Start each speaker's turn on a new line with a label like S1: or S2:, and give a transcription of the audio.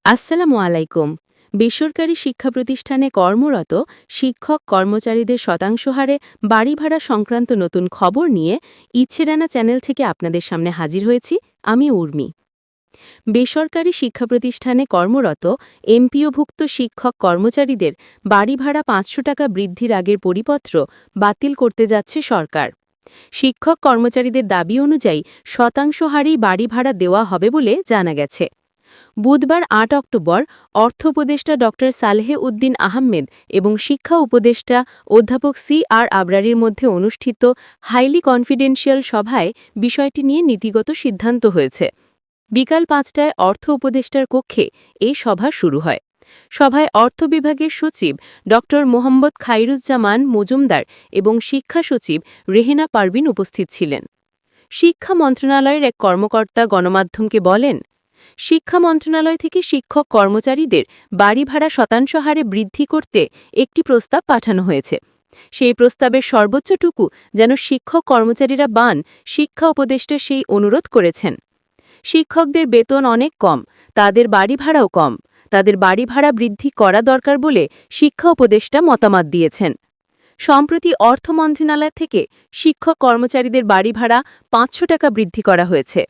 S1: আসসালামু আলাইকুম। বেসরকারি শিক্ষা প্রতিষ্ঠানে কর্মরত শিক্ষক কর্মচারীদের শতাংশ হারে বাড়ি ভাড়া সংক্রান্ত নতুন খবর নিয়ে ইচ্ছেরানা চ্যানেল থেকে আপনাদের সামনে হাজির হয়েছি আমি উর্মি। বেসরকারি শিক্ষা প্রতিষ্ঠানে কর্মরত এমপিওভুক্ত শিক্ষক কর্মচারীদের বাড়ি ভাড়া ৫০০ টাকা বৃদ্ধির আগের পরিপত্র বাতিল করতে যাচ্ছে সরকার। শিক্ষক কর্মচারীদের দাবি অনুযায়ী শতাংশ হারেই বাড়ি ভাড়া দেওয়া হবে বলে জানা গেছে। বুধবার ৮ অক্টোবর অর্থ উপদেষ্টা ড সালেহ উদ্দিন আহমেদ এবং শিক্ষা উপদেষ্টা অধ্যাপক সি.আর. আবরারীর মধ্যে অনুষ্ঠিত হাইলি কনফিডেন্সিয়াল সভায় বিষয়টি নিয়ে নীতিগত সিদ্ধান্ত হয়েছে। বিকাল ৫টায় অর্থ উপদেষ্টার কক্ষে এই সভা শুরু হয়। সভায় অর্থ বিভাগের সচিব ড মোহাম্মদ খাইরুজ্জামান মজুমদার এবং শিক্ষা সচিব রেহেনা পারভিন উপস্থিত ছিলেন। শিক্ষা মন্ত্রণালয়ের এক কর্মকর্তা গণমাধ্যমকে বলেন, শিক্ষা মন্ত্রণালয় থেকে শিক্ষক কর্মচারীদের বাড়ি ভাড়া শতাংশ হারে বৃদ্ধি করতে একটি প্রস্তাব পাঠানো হয়েছে। সেই প্রস্তাবের সর্বোচ্চটুকু যেন শিক্ষক কর্মচারীরা পান, শিক্ষা উপদেষ্টা সেই অনুরোধ করেছেন। শিক্ষকদের বেতন অনেক কম, তাদের বাড়ি ভাড়াও কম, তাদের বাড়ি ভাড়া বৃদ্ধি করা দরকার বলে শিক্ষা উপদেষ্টা মতামত দিয়েছেন। সম্প্রতি অর্থ মন্ত্রণালয় থেকে শিক্ষক কর্মচারীদের বাড়ি ভাড়া ৫০০ টাকা বৃদ্ধি করা হয়েছে।